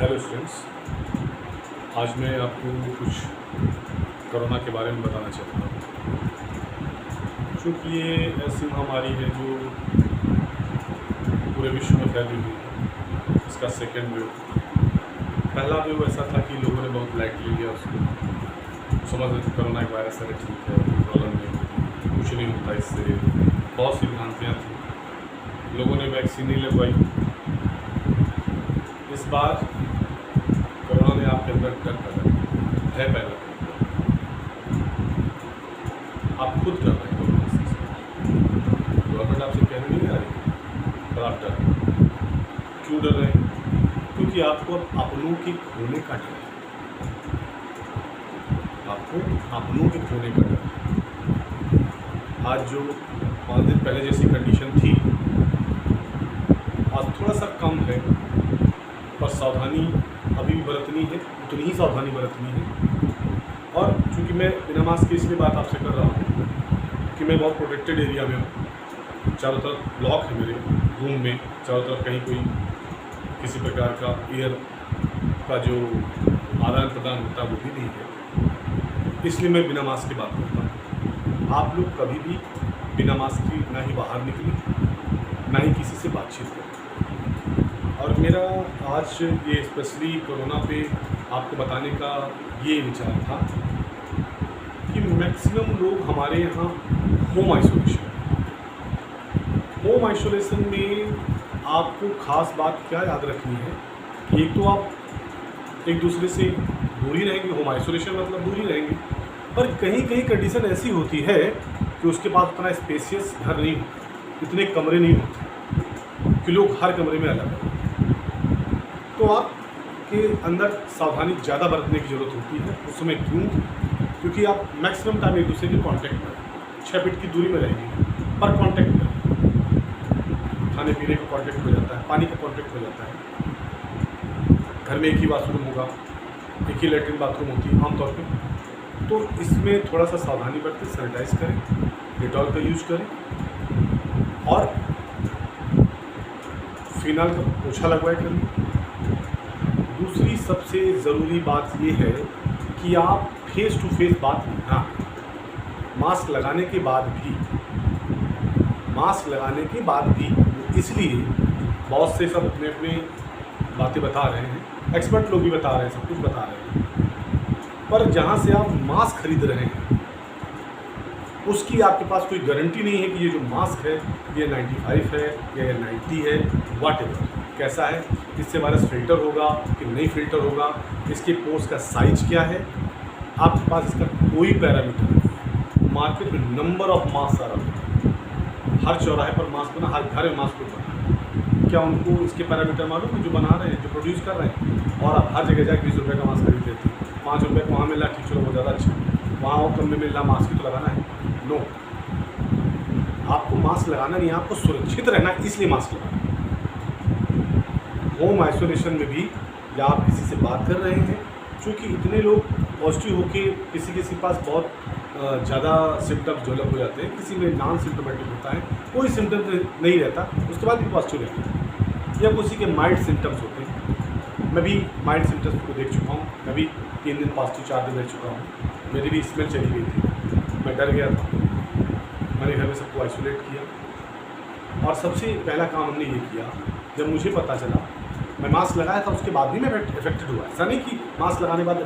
Hello students, आज मैं आपको कुछ कोरोना के बारे में बताना चाहता हूँ। चूँकि ये ऐसी महामारी है जो पूरे विश्व में फैली हुई है। इसका सेकेंड वेव, पहला वेव ऐसा था कि लोगों ने बहुत लाइटली लिया उसको, समझ रहे थे कोरोना एक वायरस है, ठीक है, प्रॉब्लम नहीं, कुछ नहीं होता इससे। बहुत सी भ्रांतियाँ थी, लोगों ने वैक्सीन नहीं लगवाई। इस बार कोरोना ने आपके अंदर डर पैदा है, पैदा आप खुद डर रहे हैं। गवर्नमेंट आपसे कहने नहीं आ रही, पर आप डर रहे हैं। क्यों डर रहे हैं? क्योंकि आपको अपनों के खोने का डर है। आपको अपनों के खोने का डर है। आज जो 5 दिन पहले जैसी कंडीशन थी, आज थोड़ा सा कम है, पर सावधानी अभी भी बरतनी है, उतनी ही सावधानी बरतनी है। और चूँकि मैं बिना मास्क के इसलिए बात आपसे कर रहा हूँ कि मैं बहुत प्रोटेक्टेड एरिया में हूँ। चारों तरफ ब्लॉक है मेरे रूम में, चारों तरफ कहीं कोई किसी प्रकार का एयर का जो आदान प्रदान होता है वो भी नहीं है, इसलिए मैं बिना मास्क की बात करता हूँ। आप लोग कभी भी बिना मास्क की ना ही बाहर निकलें, ना ही किसी से बातचीत करें। और मेरा आज ये स्पेशली कोरोना पे आपको बताने का ये विचार था कि मैक्सिमम लोग हमारे यहाँ होम आइसोलेशन में आपको ख़ास बात क्या याद रखनी है कि एक तो आप एक दूसरे से दूरी रहेंगे, होम आइसोलेशन मतलब दूरी रहेंगे, पर कहीं कहीं कंडीशन ऐसी होती है कि उसके पास उतना स्पेशियस घर नहीं होता, इतने कमरे नहीं होते कि लोग हर कमरे में अलग हैं। तो आपके अंदर सावधानी ज़्यादा बरतने की ज़रूरत होती है उस समय। क्यों? क्योंकि आप मैक्सिमम टाइम एक दूसरे के कांटेक्ट में, 6 फीट की दूरी में रहेंगे, पर कांटेक्ट में। खाने पीने का कांटेक्ट हो जाता है, पानी का कांटेक्ट हो जाता है, घर में एक ही वॉशरूम होगा, एक ही लैट्रिन बाथरूम होती है आमतौर पे। तो इसमें थोड़ा सा सावधानी बरतें, सैनिटाइज करें, डेटॉल का यूज करें और फिनाइल का पोछा लगवाए करें। दूसरी सबसे ज़रूरी बात ये है कि आप फेस टू फेस बात ना, मास्क लगाने के बाद भी इसलिए बहुत से सब अपने अपने बातें बता रहे हैं, एक्सपर्ट लोग भी बता रहे हैं, सब कुछ बता रहे हैं, पर जहाँ से आप मास्क खरीद रहे हैं उसकी आपके पास कोई गारंटी नहीं है कि ये जो मास्क है ये 95 है या ये 90 है, व्हाटएवर कैसा है, इससे वायरस फिल्टर होगा कि नहीं फिल्टर होगा, इसके पोर्स का साइज क्या है, आपके पास इसका कोई पैरामीटर नहीं। मार्केट में नंबर ऑफ मास्क आ रहा है, हर चौराहे पर मास्क बना, हर घर में मास्क बना। क्या उनको इसके पैरामीटर मालूम है जो बना रहे हैं, जो प्रोड्यूस कर रहे हैं? और आप हर जगह जाकर 20 रुपये का मास्क खरीद लेते हैं, 5 रुपये का वहाँ मिल रहा, ठीक, चलो वो ज़्यादा अच्छा, वहाँ और कम में मिल रहा, मास्क ही तो लगाना है। नो, आपको मास्क लगाना नहीं, आपको सुरक्षित रहना, इसलिए मास्क लगाना। होम आइसोलेशन में भी या आप किसी से बात कर रहे हैं, चूँकि इतने लोग पॉजिटिव होके किसी के पास बहुत ज़्यादा सिम्टम्स डेवलप हो जाते हैं, किसी में नॉन सिम्टोमेटिक होता है, कोई सिम्टम्स नहीं रहता, उसके बाद भी पॉजिटिव रहता है, या किसी के माइल्ड सिम्टम्स होते हैं। मैं भी माइल्ड सिम्टम्स को देख चुका हूँ, मैं भी 3 दिन पॉजिटिव, 4 दिन रह चुका हूँ, मेरी भी स्मेल चली गई थी, मैं डर गया था, मैंने घर में सबको आइसोलेट किया। और सबसे पहला काम हमने ये किया, जब मुझे पता चला, मैं मास्क लगाया था उसके बाद भी मैं इफेक्टेड हुआ, ऐसा नहीं कि मास्क लगाने के बाद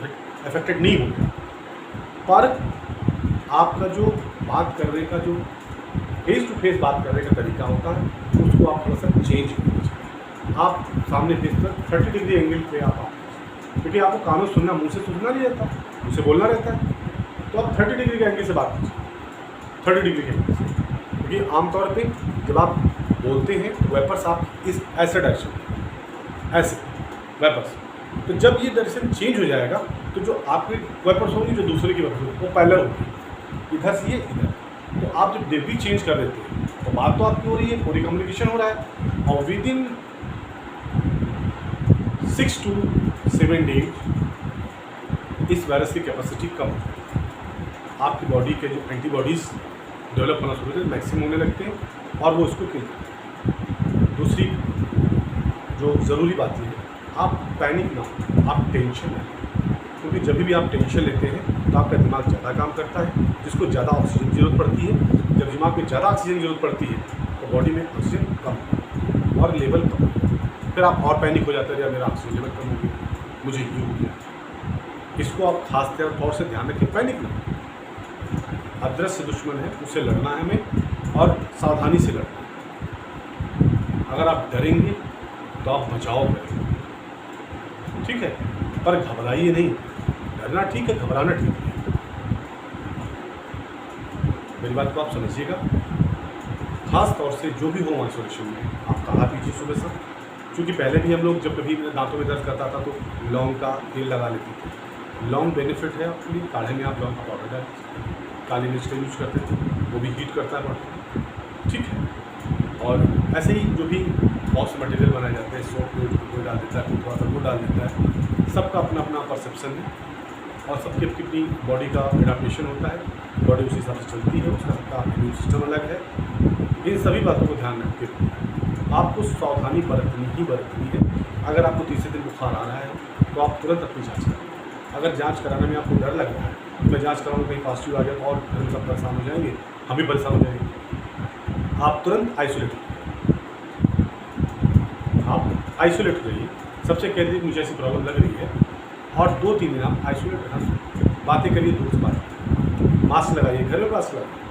इफेक्टेड नहीं हो गया, पर आपका जो बात करने का, जो फेस टू फेस बात करने का तरीका होता है, उसको आप थोड़ा सा चेंज करना चाहिए। आप सामने फेस पर 30 डिग्री एंगल पे आप, क्योंकि आपको कानों सुनना, मुंह से सुनना नहीं रहता, मुंह से बोलना रहता है, तो आप 30 डिग्री के एंगल से बात कीजिए, 30 डिग्री के एंगल से। क्योंकि आमतौर पे जब आप बोलते हैं तो वेपर्स आप इस ऐसे डायरेक्शन, ऐसे वेपर्स, तो जब ये डायरेक्शन चेंज हो जाएगा तो जो आपकी वेपर्स होंगी, जो दूसरे की वेपर्स होगी, वो पैरेलल होगी, इधर से ये इधर। तो आप जब डिग्री चेंज कर देते हैं तो बात तो आपकी हो रही है, पूरी कम्युनिकेशन हो रहा है, और विद इन 6 to 7 डेज इस वायरस की कैपेसिटी कम हो जाती है। आपकी बॉडी के जो एंटीबॉडीज़ डेवलप होना शुरू होते हैं, मैक्सिमम होने लगते हैं और वो उसको किल करते हैं। दूसरी जो ज़रूरी बात ये है आप पैनिक ना हो, आप टेंशन ना लें, क्योंकि जब भी आप टेंशन लेते हैं तो आपका दिमाग ज़्यादा काम करता है, जिसको ज़्यादा ऑक्सीजन की ज़रूरत पड़ती है। जब दिमाग में ज़्यादा ऑक्सीजन की ज़रूरत पड़ती है तो बॉडी में ऑक्सीजन कम और लेवल कम, फिर आप और पैनिक हो जाते हैं, मेरा ऑक्सीजन लेवल कम हो गया, मुझे ये हो गया। इसको आप खास तौर से ध्यान रखें, पैनिक ना। अदृश्य दुश्मन है, उससे लड़ना है हमें और सावधानी से लड़ना है। अगर आप डरेंगे तो आप बचाव करेंगे, ठीक है, पर घबराइए नहीं। डरना ठीक है, घबराना ठीक है। मेरी बात को आप समझिएगा। खास तौर से जो भी होम आइसोलेशन में आप कहा कीजिए सुबह शाम, क्योंकि पहले भी हम लोग जब कभी दांतों में दर्द करता था तो लौंग का तेल लगा लेते थे। लौंग बेनिफिट है आपके लिए, काढ़े में आप लौंग का पाउडर डाल, काली मिर्च का यूज करते थे, वो भी हीट करता है बॉडी, ठीक है। और ऐसे ही जो भी बहुत से मटेरियल बनाए जाते हैं, सोप कोई डाल देता है, कोई थोड़ा सा वो डाल देता है, सबका अपना अपना परसेप्शन है और सबकी अपनी अपनी बॉडी का एडाप्टेशन होता है, बॉडी उस हिसाब से चलती है, उसका सबका इम्यून सिस्टम अलग है। इन सभी बातों को ध्यान रख के आपको सावधानी बरतनी ही बरतनी है। अगर आपको तीसरे दिन बुखार आ रहा है तो आप तुरंत अपनी जाँच करें। अगर जांच कराने में आपको डर लग रहा है, मैं जांच कराऊँ कहीं पॉजिटिव आ गया तो और घर में सब परेशान हो जाएंगे, हम भी परेशान हो जाएंगे, आप तुरंत आइसोलेट आइसोलेट रहिए। सबसे कह दीजिए मुझे ऐसी प्रॉब्लम लग रही है और 2-3 दिन आप आइसोलेट रहना, बातें करिए दूर से बात, मास्क लगाइए, घर में मास्क लगाइए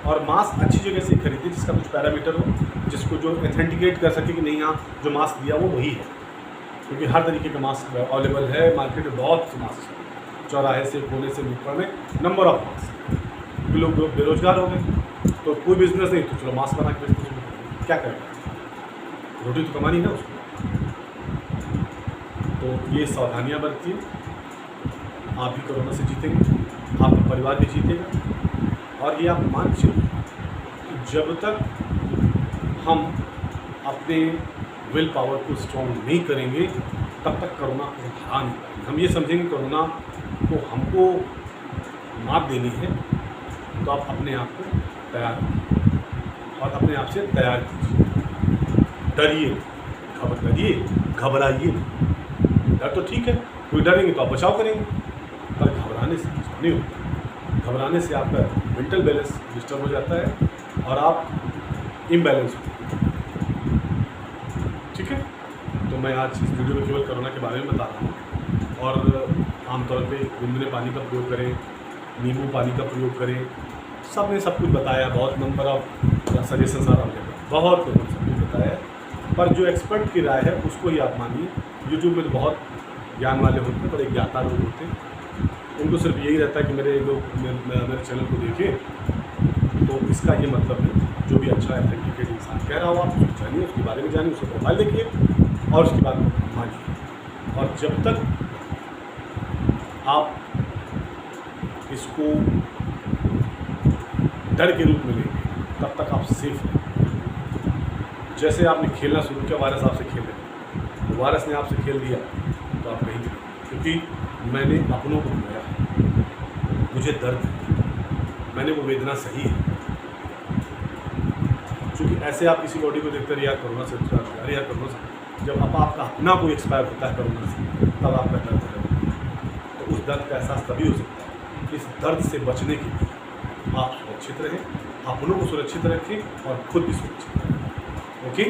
और मास्क अच्छी जगह से खरीदिए जिसका कुछ पैरामीटर हो, जिसको जो ऑथेंटिकेट कर सके कि नहीं हाँ जो मास्क दिया वो वही है, क्योंकि हर तरीके का मास्क अवेलेबल है मार्केट में, बहुत से मास्क है, चौराहे से कोने से नुक्कड़ में नंबर ऑफ मास्क। क्योंकि लोग बेरोजगार हो गए तो कोई बिजनेस नहीं, तो चलो मास्क बना के बिजनेस क्या करेगा, रोटी तो कमानी है उसको। तो ये सावधानियाँ बरतिए, आप भी कोरोना से जीतेंगे, आपका परिवार भी जीतेगा। और ये आप मान चलिए कि जब तक हम अपने विल पावर को स्ट्रॉन्ग नहीं करेंगे तब तक कोरोना को हरा नहीं पाएंगे। हम ये समझेंगे कोरोना को हमको मात देनी है तो आप अपने आप को तैयार करिए और अपने आप से तैयार कीजिए। डरिए, घबराइए। डर तो ठीक है, कोई डरेंगे तो आप बचाव करेंगे, पर घबराने से कुछ नहीं होता। घबराने से आपका मेंटल बैलेंस डिस्टर्ब हो जाता है और आप इम्बैलेंस होते हैं, ठीक है। तो मैं आज इस वीडियो में केवल कोरोना के बारे में बता रहा हूँ और आमतौर पे गुनगुने पानी का प्रयोग करें, नींबू पानी का प्रयोग करें, सब ने सब कुछ बताया, बहुत नंबर ऑफ सजेशन आ रहा है, बहुत लोगों ने सब कुछ बताया, पर जो एक्सपर्ट की राय है उसको ही आप मानिए। यूट्यूब में तो बहुत ज्ञान वाले होते हैं, बड़े ज्ञाता लोग होते हैं, उनको सिर्फ यही रहता है कि मेरे चैनल को देखें तो इसका ये मतलब है, जो भी अच्छा एथेंटिकेट इंसान कह रहा हो आप उसको जानिए, उसके बारे में जानिए, उसका प्रोफाइल देखिए और उसकी बात मानिए। और जब तक आप इसको डर के रूप में लेंगे तब तक आप सेफ हैं। जैसे आपने खेलना शुरू किया, वायरस आपसे खेल रहे, तो वायरस ने आपसे खेल दिया तो आप कहीं नहीं, क्योंकि मैंने अपनों को बुलाया है, मुझे दर्द है, मैंने वो वेदना सही है। क्योंकि ऐसे आप किसी बॉडी को देखते यार कोरोना से अरे यार कोरोना से, जब आपका अपना कोई एक्सपायर होता है कोरोना से तब आपका दर्द है, तो उस दर्द का एहसास तभी हो सकता है। इस दर्द से बचने के लिए आप सुरक्षित रहें, अपनों को सुरक्षित रखें और खुद भी सुरक्षित रहें। ओके।